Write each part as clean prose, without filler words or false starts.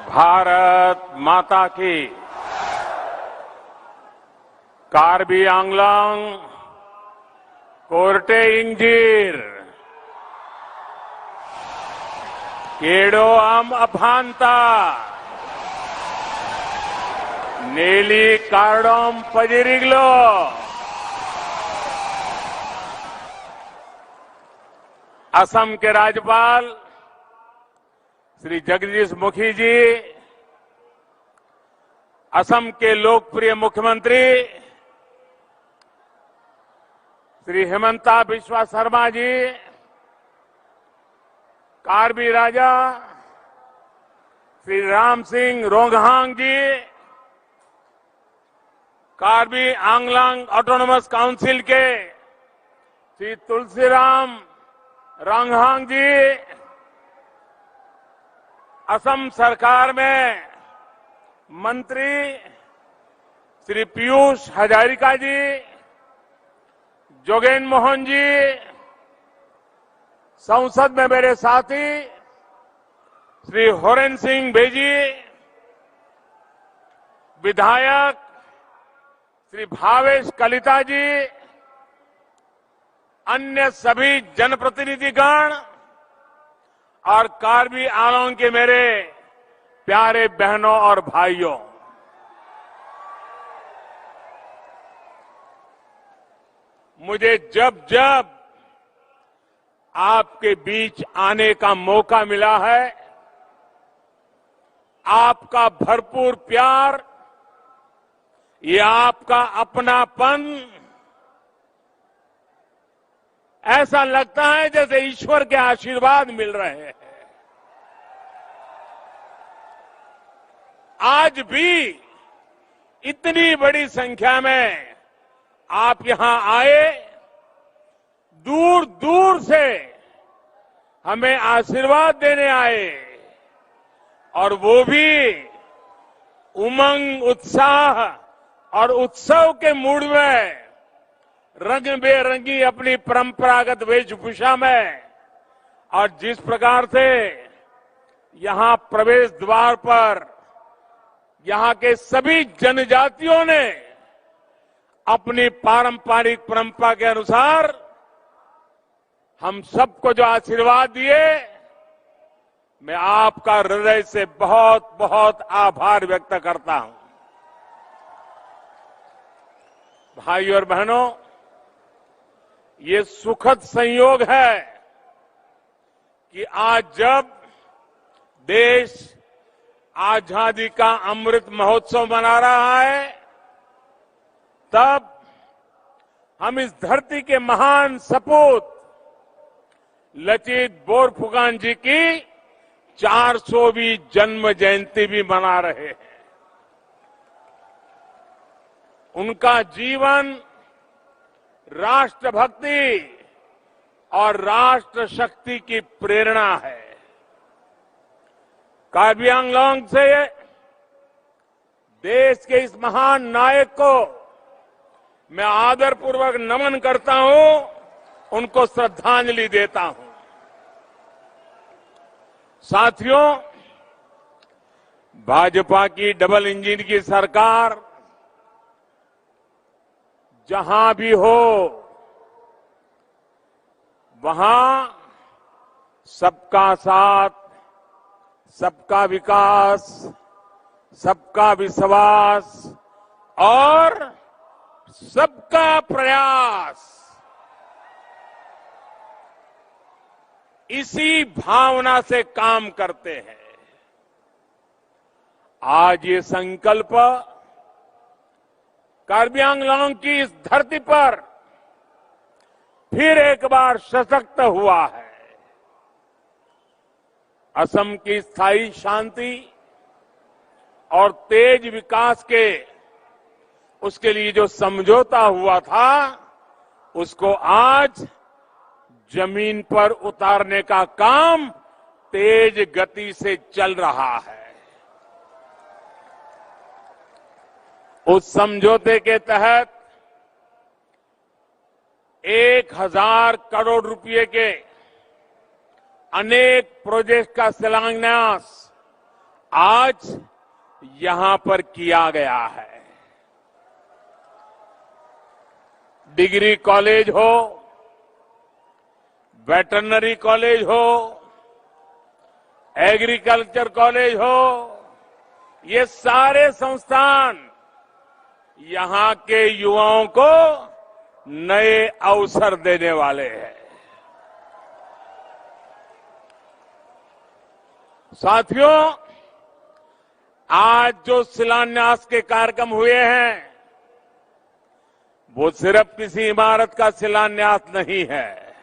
भारत माता की। कार्बी आंगलांग कोर्टे इंजीर केडो आम अफांता नेली कार्डोम पजिरिग्लो। असम के राज्यपाल श्री जगदीश मुखी जी, असम के लोकप्रिय मुख्यमंत्री श्री हिमंता बिस्वा शर्मा जी, कार्बी राजा श्री राम सिंह रोंगहांग जी, कार्बी आंगलांग ऑटोनोमस काउंसिल के श्री तुलसीराम रोंगहांग जी, असम सरकार में मंत्री श्री पीयूष हजारिका जी, जोगेन मोहन जी, संसद में मेरे साथी श्री होरेन सिंह बेजी, विधायक श्री भावेश कलिता जी, अन्य सभी जनप्रतिनिधिगण और कार्बी आंगलांग के मेरे प्यारे बहनों और भाइयों, मुझे जब जब आपके बीच आने का मौका मिला है, आपका भरपूर प्यार, ये आपका अपनापन, ऐसा लगता है जैसे ईश्वर के आशीर्वाद मिल रहे हैं। आज भी इतनी बड़ी संख्या में आप यहां आए, दूर दूर से हमें आशीर्वाद देने आए, और वो भी उमंग, उत्साह और उत्सव के मूड में, रंग बेरंगी अपनी परंपरागत वेशभूषा में। और जिस प्रकार से यहां प्रवेश द्वार पर यहां के सभी जनजातियों ने अपनी पारंपरिक परंपरा के अनुसार हम सबको जो आशीर्वाद दिए, मैं आपका हृदय से बहुत बहुत आभार व्यक्त करता हूं। भाइयों और बहनों, ये सुखद संयोग है कि आज जब देश आजादी का अमृत महोत्सव मना रहा है, तब हम इस धरती के महान सपूत लचित बोरफुकन जी की 400वीं जन्म जयंती भी मना रहे हैं। उनका जीवन राष्ट्रभक्ति और राष्ट्र शक्ति की प्रेरणा है। कार्बी आंगलांग से देश के इस महान नायक को मैं आदरपूर्वक नमन करता हूं, उनको श्रद्धांजलि देता हूं। साथियों, भाजपा की डबल इंजन की सरकार जहां भी हो, वहां सबका साथ, सबका विकास, सबका विश्वास और सबका प्रयास, इसी भावना से काम करते हैं। आज ये संकल्प कार्बी आंगलांग की इस धरती पर फिर एक बार सशक्त हुआ है। असम की स्थायी शांति और तेज विकास के उसके लिए जो समझौता हुआ था, उसको आज जमीन पर उतारने का काम तेज गति से चल रहा है। उस समझौते के तहत 1000 करोड़ रुपए के अनेक प्रोजेक्ट का शिलान्यास आज यहां पर किया गया है। डिग्री कॉलेज हो, वेटरनरी कॉलेज हो, एग्रीकल्चर कॉलेज हो, ये सारे संस्थान यहां के युवाओं को नए अवसर देने वाले हैं। साथियों, आज जो शिलान्यास के कार्यक्रम हुए हैं, वो सिर्फ किसी इमारत का शिलान्यास नहीं है।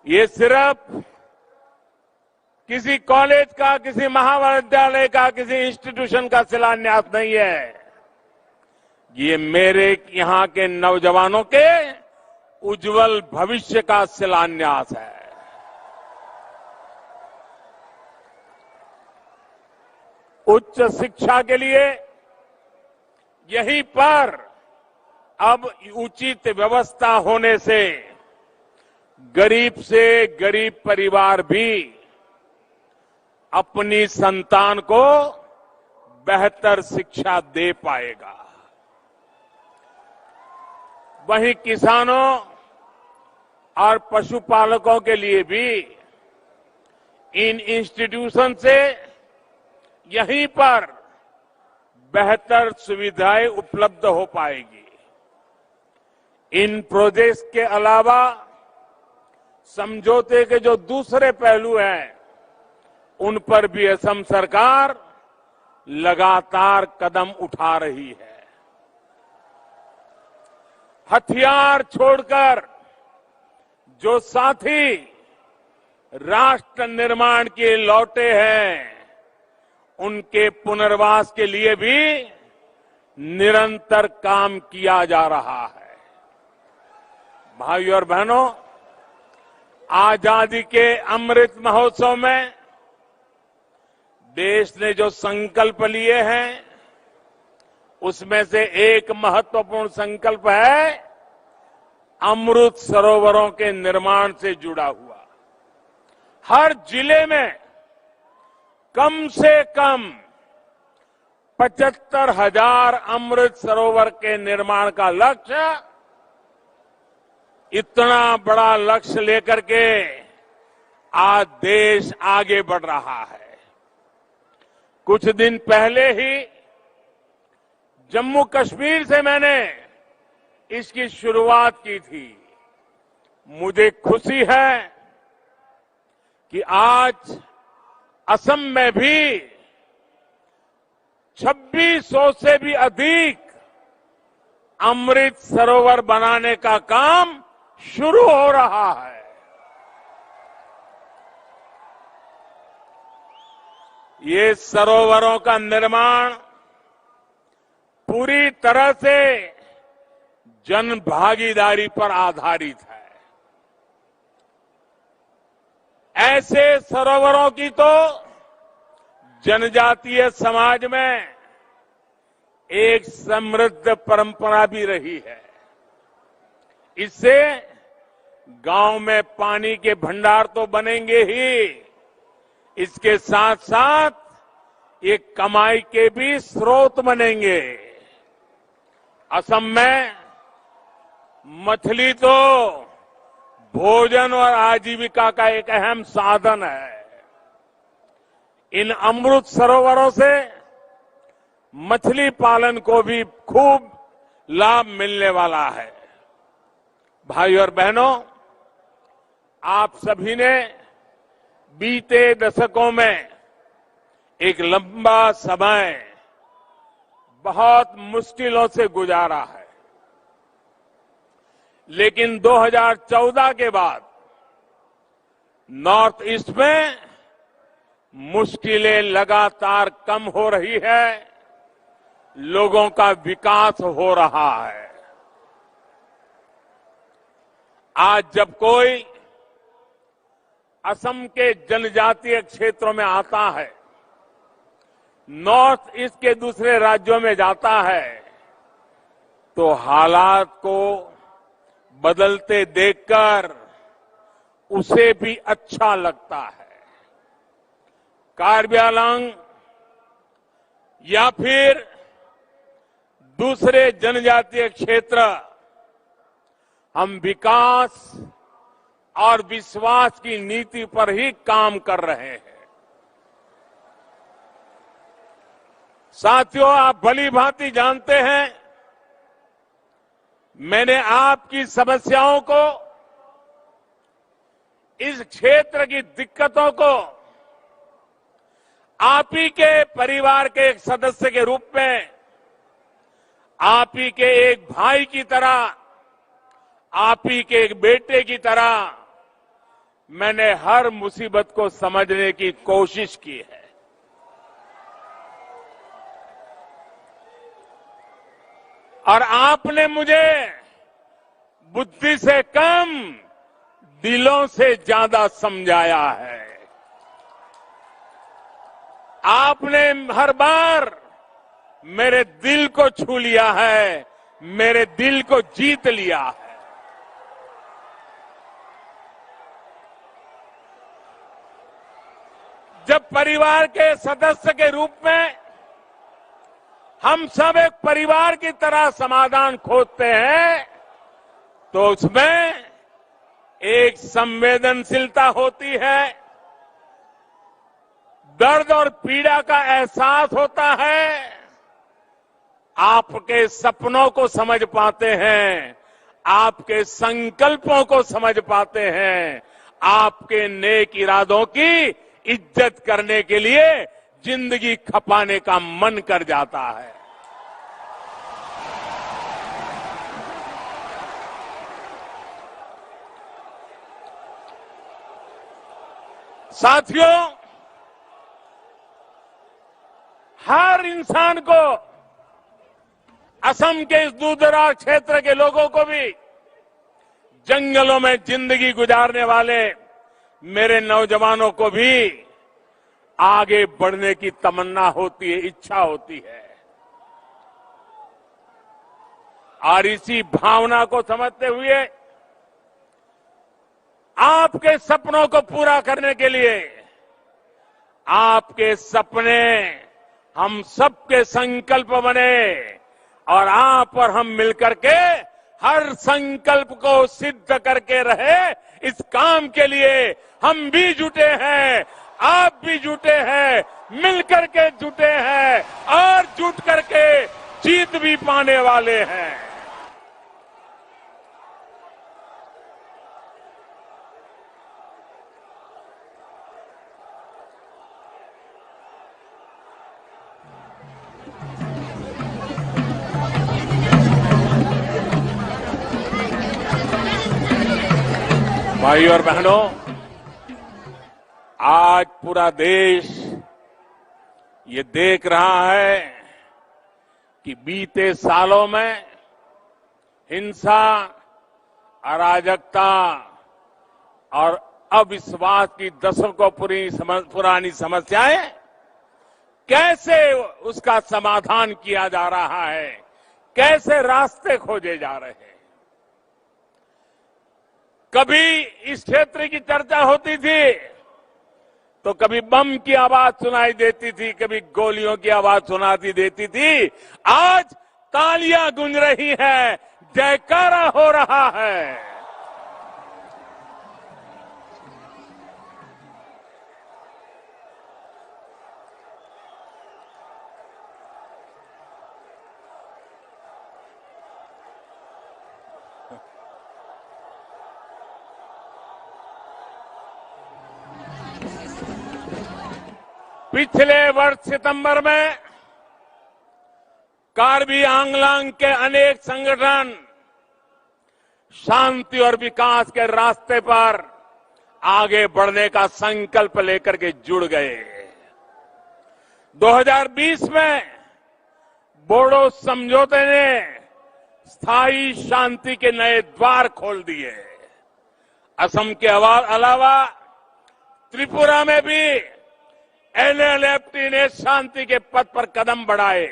ये सिर्फ किसी कॉलेज का, किसी महाविद्यालय का, किसी इंस्टीट्यूशन का शिलान्यास नहीं है। ये मेरे यहां के नौजवानों के उज्जवल भविष्य का शिलान्यास है। उच्च शिक्षा के लिए यहीं पर अब उचित व्यवस्था होने से गरीब से गरीब परिवार भी अपनी संतान को बेहतर शिक्षा दे पाएगा। वहीं किसानों और पशुपालकों के लिए भी इन इंस्टीट्यूशन से यहीं पर बेहतर सुविधाएं उपलब्ध हो पाएगी। इन प्रोजेक्ट्स के अलावा समझौते के जो दूसरे पहलू हैं, उन पर भी असम सरकार लगातार कदम उठा रही है। हथियार छोड़कर जो साथी राष्ट्र निर्माण के लौटे हैं, उनके पुनर्वास के लिए भी निरंतर काम किया जा रहा है। भाइयों और बहनों, आजादी के अमृत महोत्सव में देश ने जो संकल्प लिए हैं, उसमें से एक महत्वपूर्ण संकल्प है अमृत सरोवरों के निर्माण से जुड़ा हुआ। हर जिले में कम से कम 75,000 अमृत सरोवर के निर्माण का लक्ष्य, इतना बड़ा लक्ष्य लेकर के आज देश आगे बढ़ रहा है। कुछ दिन पहले ही जम्मू कश्मीर से मैंने इसकी शुरुआत की थी। मुझे खुशी है कि आज असम में भी 2600 से भी अधिक अमृत सरोवर बनाने का काम शुरू हो रहा है। ये सरोवरों का निर्माण पूरी तरह से जन भागीदारी पर आधारित है। ऐसे सरोवरों की तो जनजातीय समाज में एक समृद्ध परंपरा भी रही है। इससे गांव में पानी के भंडार तो बनेंगे ही, इसके साथ साथ ये कमाई के भी स्रोत बनेंगे। असम में मछली तो भोजन और आजीविका का एक अहम साधन है। इन अमृत सरोवरों से मछली पालन को भी खूब लाभ मिलने वाला है। भाइयों और बहनों, आप सभी ने बीते दशकों में एक लंबा समय बहुत मुश्किलों से गुजारा है, लेकिन 2014 के बाद नॉर्थ ईस्ट में मुश्किलें लगातार कम हो रही है, लोगों का विकास हो रहा है। आज जब कोई असम के जनजातीय क्षेत्रों में आता है, नॉर्थ ईस्ट के दूसरे राज्यों में जाता है, तो हालात को बदलते देखकर उसे भी अच्छा लगता है। कार्बी आंगलांग या फिर दूसरे जनजातीय क्षेत्र, हम विकास और विश्वास की नीति पर ही काम कर रहे हैं। साथियों, आप भली भांति जानते हैं, मैंने आपकी समस्याओं को, इस क्षेत्र की दिक्कतों को आप ही के परिवार के एक सदस्य के रूप में, आप ही के एक भाई की तरह, आप ही के एक बेटे की तरह मैंने हर मुसीबत को समझने की कोशिश की है। और आपने मुझे बुद्धि से कम दिलों से ज्यादा समझाया है। आपने हर बार मेरे दिल को छू लिया है, मेरे दिल को जीत लिया है। जब परिवार के सदस्य के रूप में हम सब एक परिवार की तरह समाधान खोजते हैं, तो उसमें एक संवेदनशीलता होती है, दर्द और पीड़ा का एहसास होता है, आपके सपनों को समझ पाते हैं, आपके संकल्पों को समझ पाते हैं, आपके नेक इरादों की इज्जत करने के लिए जिंदगी खपाने का मन कर जाता है। साथियों, हर इंसान को, असम के इस दूरदराज क्षेत्र के लोगों को भी, जंगलों में जिंदगी गुजारने वाले मेरे नौजवानों को भी आगे बढ़ने की तमन्ना होती है, इच्छा होती है। और इसी भावना को समझते हुए आपके सपनों को पूरा करने के लिए, आपके सपने हम सबके संकल्प बने और आप और हम मिलकर के हर संकल्प को सिद्ध करके रहे, इस काम के लिए हम भी जुटे हैं, आप भी जुटे हैं, मिलकर के जुटे हैं और जुट करके जीत भी पाने वाले हैं। भाई और बहनों, आज पूरा देश ये देख रहा है कि बीते सालों में हिंसा, अराजकता और अविश्वास की दशकों पुरानी समस्याएं कैसे उसका समाधान किया जा रहा है, कैसे रास्ते खोजे जा रहे हैं। कभी इस क्षेत्र की चर्चा होती थी तो कभी बम की आवाज सुनाई देती थी, कभी गोलियों की आवाज सुनाती देती थी। आज तालियां गूंज रही हैं, जयकारा हो रहा है। पिछले वर्ष सितंबर में कार्बी आंगलांग के अनेक संगठन शांति और विकास के रास्ते पर आगे बढ़ने का संकल्प लेकर के जुड़ गए। 2020 में बोडो समझौते ने स्थायी शांति के नए द्वार खोल दिए। असम के अलावा त्रिपुरा में भी एनएलएफटी ने शांति के पथ पर कदम बढ़ाए।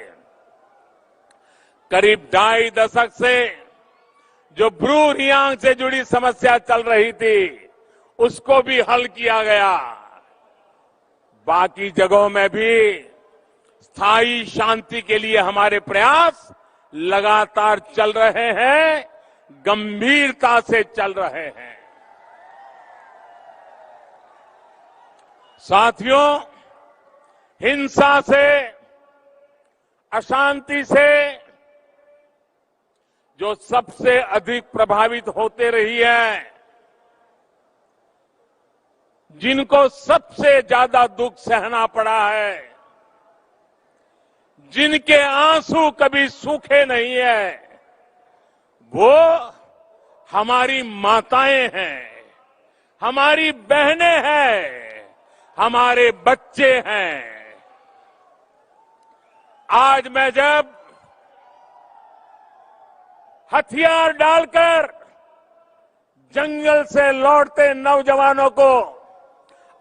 करीब 2.5 दशक से जो ब्रू रियांग से जुड़ी समस्या चल रही थी, उसको भी हल किया गया। बाकी जगहों में भी स्थायी शांति के लिए हमारे प्रयास लगातार चल रहे हैं, गंभीरता से चल रहे हैं। साथियों, हिंसा से, अशांति से जो सबसे अधिक प्रभावित होते रही है, जिनको सबसे ज्यादा दुख सहना पड़ा है, जिनके आंसू कभी सूखे नहीं है, वो हमारी माताएं हैं, हमारी बहनें हैं, हमारे बच्चे हैं। आज मैं जब हथियार डालकर जंगल से लौटते नौजवानों को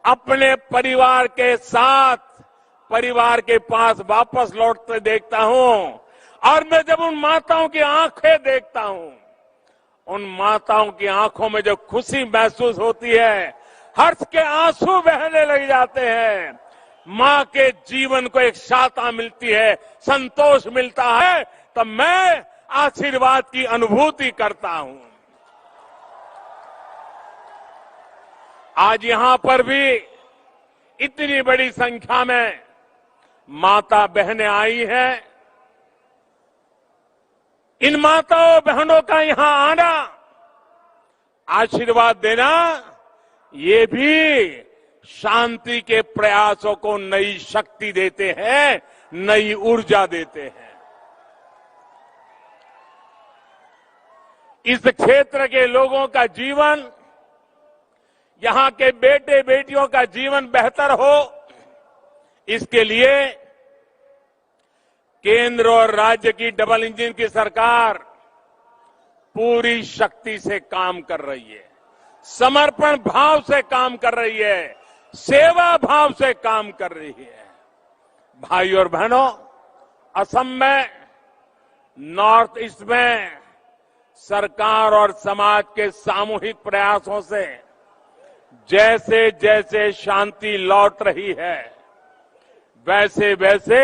अपने परिवार के साथ परिवार के पास वापस लौटते देखता हूं, और मैं जब उन माताओं की आंखें देखता हूं, उन माताओं की आंखों में जो खुशी महसूस होती है, हर्ष के आंसू बहने लग जाते हैं। मां के जीवन को एक शांति मिलती है, संतोष मिलता है, तब मैं आशीर्वाद की अनुभूति करता हूं। आज यहां पर भी इतनी बड़ी संख्या में माता बहनें आई हैं। इन माताओं बहनों का यहां आना, आशीर्वाद देना, ये भी शांति के प्रयासों को नई शक्ति देते हैं, नई ऊर्जा देते हैं। इस क्षेत्र के लोगों का जीवन, यहां के बेटे बेटियों का जीवन बेहतर हो, इसके लिए केंद्र और राज्य की डबल इंजन की सरकार पूरी शक्ति से काम कर रही है, समर्पण भाव से काम कर रही है, सेवा भाव से काम कर रही है। भाई और बहनों, असम में, नॉर्थ ईस्ट में सरकार और समाज के सामूहिक प्रयासों से जैसे जैसे शांति लौट रही है, वैसे वैसे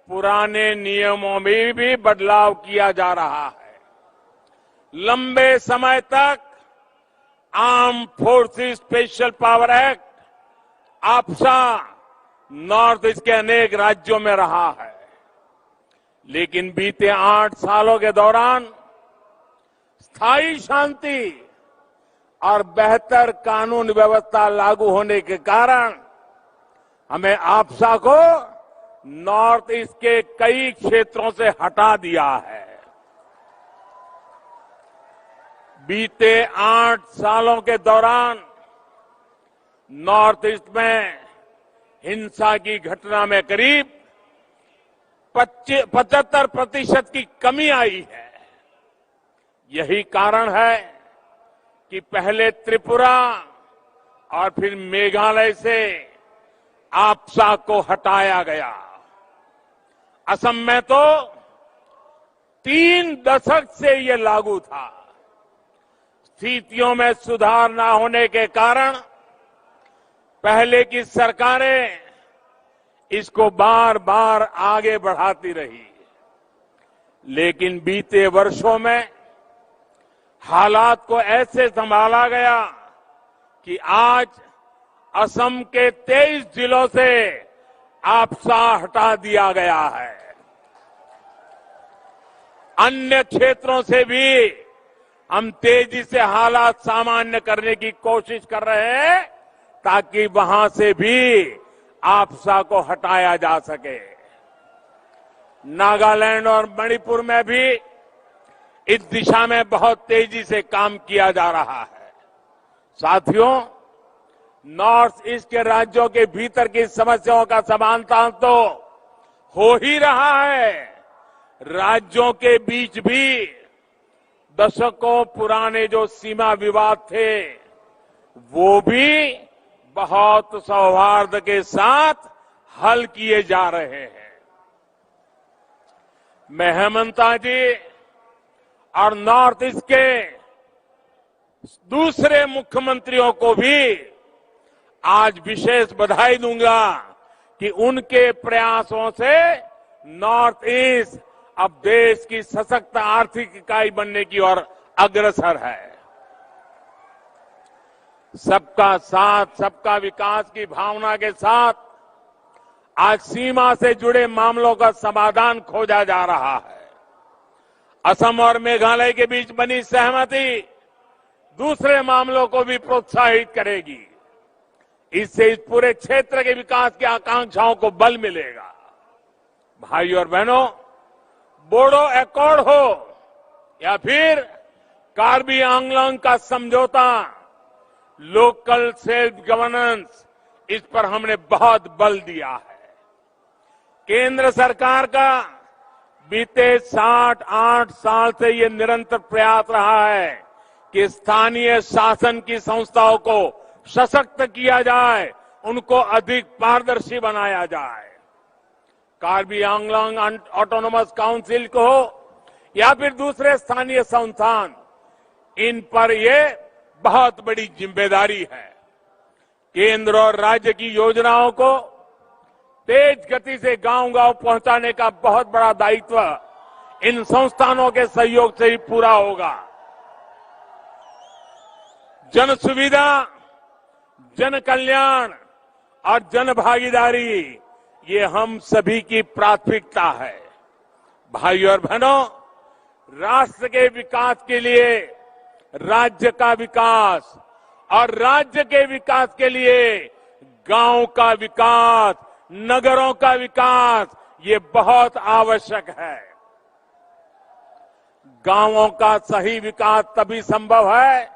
पुराने नियमों में भी बदलाव किया जा रहा है। लंबे समय तक armed forces special power act आपसा नॉर्थ ईस्ट के अनेक राज्यों में रहा है, लेकिन बीते 8 सालों के दौरान स्थायी शांति और बेहतर कानून व्यवस्था लागू होने के कारण हमें आपसा को नॉर्थ ईस्ट के कई क्षेत्रों से हटा दिया है। बीते 8 सालों के दौरान नॉर्थ ईस्ट में हिंसा की घटना में करीब 75% की कमी आई है। यही कारण है कि पहले त्रिपुरा और फिर मेघालय से आपसा को हटाया गया। असम में तो 3 दशक से ये लागू था। स्थितियों में सुधार न होने के कारण पहले की सरकारें इसको बार बार आगे बढ़ाती रही, लेकिन बीते वर्षों में हालात को ऐसे संभाला गया कि आज असम के 23 जिलों से आपसा हटा दिया गया है। अन्य क्षेत्रों से भी हम तेजी से हालात सामान्य करने की कोशिश कर रहे हैं, ताकि वहां से भी आपसा को हटाया जा सके। नागालैंड और मणिपुर में भी इस दिशा में बहुत तेजी से काम किया जा रहा है। साथियों, नॉर्थ ईस्ट के राज्यों के भीतर की समस्याओं का समाधान तो हो ही रहा है, राज्यों के बीच भी दशकों पुराने जो सीमा विवाद थे, वो भी बहुत सौहार्द के साथ हल किए जा रहे हैं। मैं हेमंता जी और नॉर्थ ईस्ट के दूसरे मुख्यमंत्रियों को भी आज विशेष बधाई दूंगा कि उनके प्रयासों से नॉर्थ ईस्ट अब देश की सशक्त आर्थिक इकाई बनने की ओर अग्रसर है। सबका साथ सबका विकास की भावना के साथ आज सीमा से जुड़े मामलों का समाधान खोजा जा रहा है। असम और मेघालय के बीच बनी सहमति दूसरे मामलों को भी प्रोत्साहित करेगी। इससे इस पूरे क्षेत्र के विकास की आकांक्षाओं को बल मिलेगा। भाइयों और बहनों, बोडो एकॉर्ड हो या फिर कार्बी आंगलोंग का समझौता, लोकल सेल्फ गवर्नेंस, इस पर हमने बहुत बल दिया है। केंद्र सरकार का बीते 7-8 साल से ये निरंतर प्रयास रहा है कि स्थानीय शासन की संस्थाओं को सशक्त किया जाए, उनको अधिक पारदर्शी बनाया जाए। कार्बी आंगलोंग ऑटोनोमस काउंसिल को हो या फिर दूसरे स्थानीय संस्थान, इन पर ये बहुत बड़ी जिम्मेदारी है। केंद्र और राज्य की योजनाओं को तेज गति से गांव-गांव पहुंचाने का बहुत बड़ा दायित्व इन संस्थानों के सहयोग से ही पूरा होगा। जन सुविधा, जन कल्याण और जन भागीदारी, ये हम सभी की प्राथमिकता है। भाइयों और बहनों, राष्ट्र के विकास के लिए राज्य का विकास और राज्य के विकास के लिए गांव का विकास, नगरों का विकास, ये बहुत आवश्यक है। गांवों का सही विकास तभी संभव है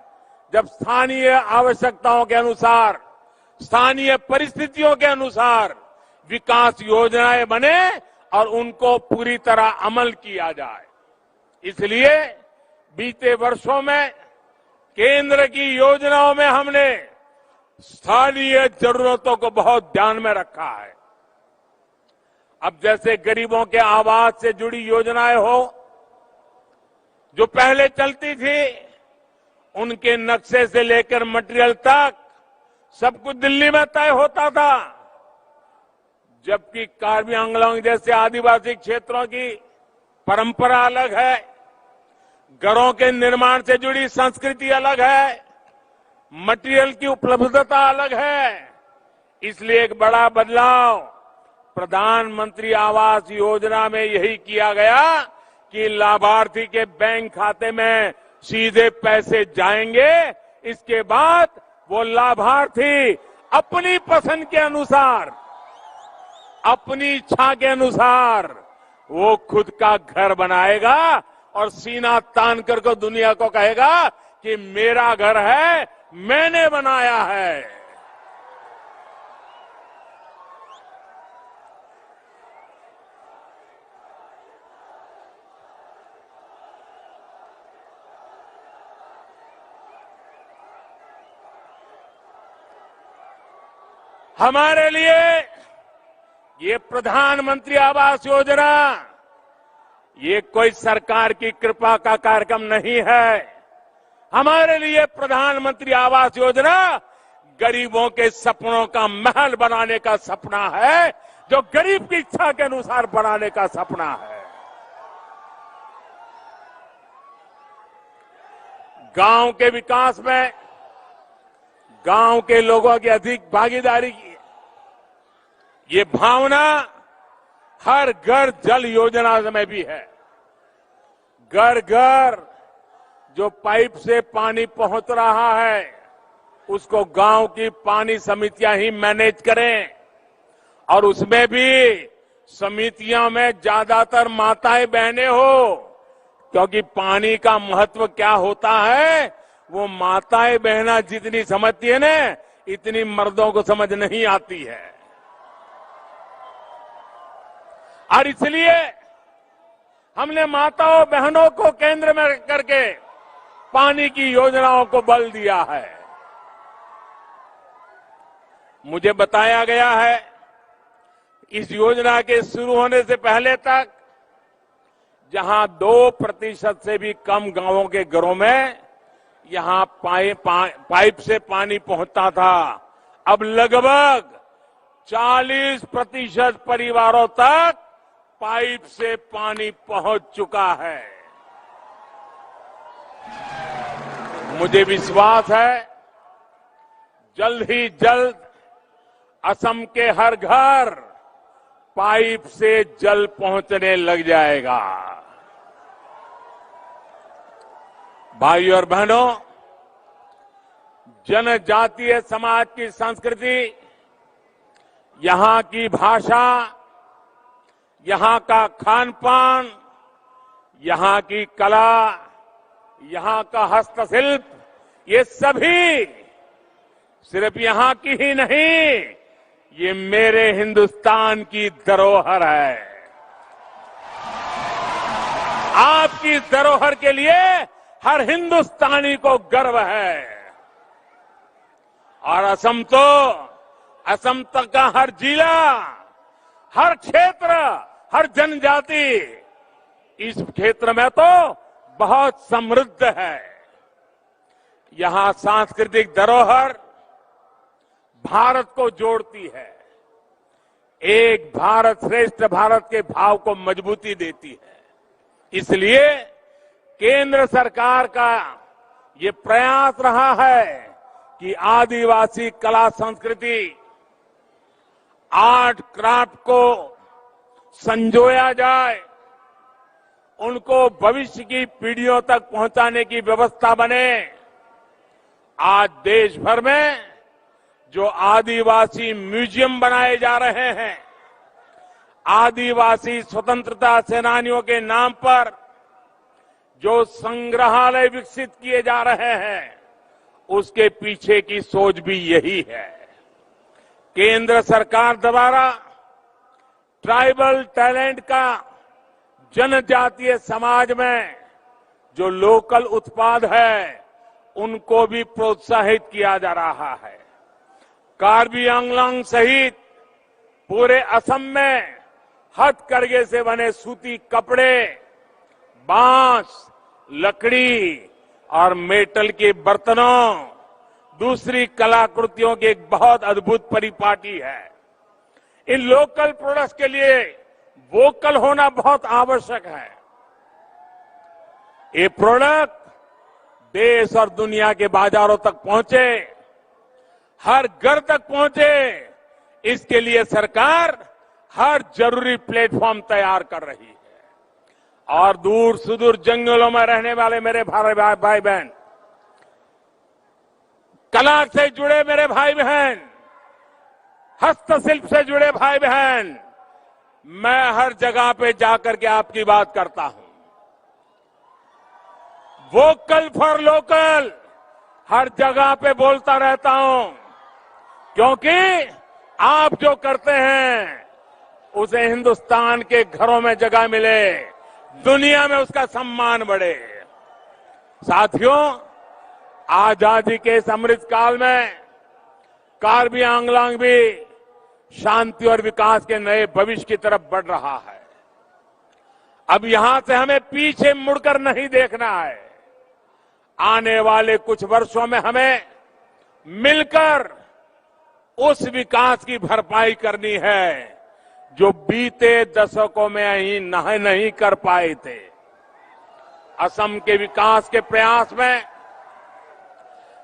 जब स्थानीय आवश्यकताओं के अनुसार, स्थानीय परिस्थितियों के अनुसार विकास योजनाएं बने और उनको पूरी तरह अमल किया जाए। इसलिए बीते वर्षों में केंद्र की योजनाओं में हमने स्थानीय जरूरतों को बहुत ध्यान में रखा है। अब जैसे गरीबों के आवास से जुड़ी योजनाएं हो, जो पहले चलती थी, उनके नक्शे से लेकर मटेरियल तक सब कुछ दिल्ली में तय होता था। जबकि कार्बी आंगलोंग जैसे आदिवासी क्षेत्रों की परंपरा अलग है, घरों के निर्माण से जुड़ी संस्कृति अलग है, मटेरियल की उपलब्धता अलग है। इसलिए एक बड़ा बदलाव प्रधानमंत्री आवास योजना में यही किया गया कि लाभार्थी के बैंक खाते में सीधे पैसे जाएंगे। इसके बाद वो लाभार्थी अपनी पसंद के अनुसार, अपनी इच्छा के अनुसार वो खुद का घर बनाएगा और सीना तान करके दुनिया को कहेगा कि मेरा घर है, मैंने बनाया है। हमारे लिए ये प्रधानमंत्री आवास योजना ये कोई सरकार की कृपा का कार्यक्रम नहीं है। हमारे लिए प्रधानमंत्री आवास योजना गरीबों के सपनों का महल बनाने का सपना है, जो गरीब की इच्छा के अनुसार बनाने का सपना है। गांव के विकास में गांव के लोगों की अधिक भागीदारी की ये भावना हर घर जल योजना में भी है। घर घर जो पाइप से पानी पहुंच रहा है, उसको गांव की पानी समितियां ही मैनेज करें, और उसमें भी समितियां में ज्यादातर माताएं बहनें हो, क्योंकि पानी का महत्व क्या होता है वो माताएं बहना जितनी समझती है ना, इतनी मर्दों को समझ नहीं आती है। और इसलिए हमने माताओं बहनों को केंद्र में करके पानी की योजनाओं को बल दिया है। मुझे बताया गया है इस योजना के शुरू होने से पहले तक जहां 2% से भी कम गांवों के घरों में यहां पाइप से पानी पहुंचता था, अब लगभग 40% परिवारों तक पाइप से पानी पहुंच चुका है। मुझे विश्वास है जल्द ही जल्द असम के हर घर पाइप से जल पहुंचने लग जाएगा। भाइयों और बहनों, जनजातीय समाज की संस्कृति, यहां की भाषा, यहां का खान पान, यहां की कला, यहां का हस्तशिल्प, ये सभी सिर्फ यहां की ही नहीं, ये मेरे हिंदुस्तान की धरोहर है। आपकी धरोहर के लिए हर हिंदुस्तानी को गर्व है। और असम तक का हर जिला, हर क्षेत्र, हर जनजाति इस क्षेत्र में तो बहुत समृद्ध है। यहां सांस्कृतिक धरोहर भारत को जोड़ती है, एक भारत श्रेष्ठ भारत के भाव को मजबूती देती है। इसलिए केंद्र सरकार का ये प्रयास रहा है कि आदिवासी कला संस्कृति, आर्ट क्राफ्ट को संजोया जाए, उनको भविष्य की पीढ़ियों तक पहुंचाने की व्यवस्था बने। आज देश भर में जो आदिवासी म्यूजियम बनाए जा रहे हैं, आदिवासी स्वतंत्रता सेनानियों के नाम पर जो संग्रहालय विकसित किए जा रहे हैं, उसके पीछे की सोच भी यही है। केंद्र सरकार द्वारा ट्राइबल टैलेंट का जनजातीय समाज में जो लोकल उत्पाद है, उनको भी प्रोत्साहित किया जा रहा है। कार्बी आंगलांग सहित पूरे असम में हथकरघे से बने सूती कपड़े, बांस, लकड़ी और मेटल के बर्तनों, दूसरी कलाकृतियों की एक बहुत अद्भुत परिपाटी है। इन लोकल प्रोडक्ट्स के लिए वोकल होना बहुत आवश्यक है। ये प्रोडक्ट देश और दुनिया के बाजारों तक पहुंचे, हर घर तक पहुंचे, इसके लिए सरकार हर जरूरी प्लेटफॉर्म तैयार कर रही है। और दूर सुदूर जंगलों में रहने वाले मेरे भाई बहन, कला से जुड़े मेरे भाई बहन, हस्तशिल्प से जुड़े भाई बहन, मैं हर जगह पे जाकर के आपकी बात करता हूं। वोकल फॉर लोकल हर जगह पे बोलता रहता हूं, क्योंकि आप जो करते हैं उसे हिंदुस्तान के घरों में जगह मिले, दुनिया में उसका सम्मान बढ़े। साथियों, आजादी के इस अमृत काल में कार्बी आंगलांग भी शांति और विकास के नए भविष्य की तरफ बढ़ रहा है। अब यहां से हमें पीछे मुड़कर नहीं देखना है। आने वाले कुछ वर्षों में हमें मिलकर उस विकास की भरपाई करनी है जो बीते दशकों में ही नहीं कर पाए थे। असम के विकास के प्रयास में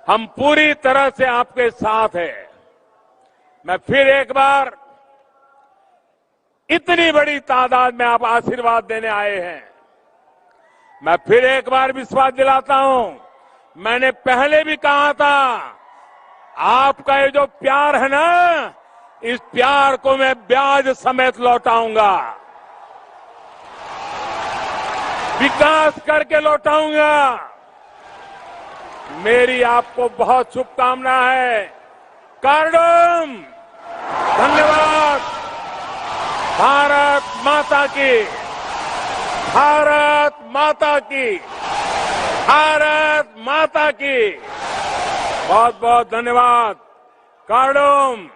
हम पूरी तरह से आपके साथ हैं। मैं फिर एक बार, इतनी बड़ी तादाद में आप आशीर्वाद देने आए हैं, मैं फिर एक बार विश्वास दिलाता हूं। मैंने पहले भी कहा था, आपका ये जो प्यार है ना, इस प्यार को मैं ब्याज समेत लौटाऊंगा, विकास करके लौटाऊंगा। मेरी आपको बहुत शुभकामना है। कार्डम, धन्यवाद। भारत माता की, भारत माता की, भारत माता की। बहुत बहुत धन्यवाद। कार्डम।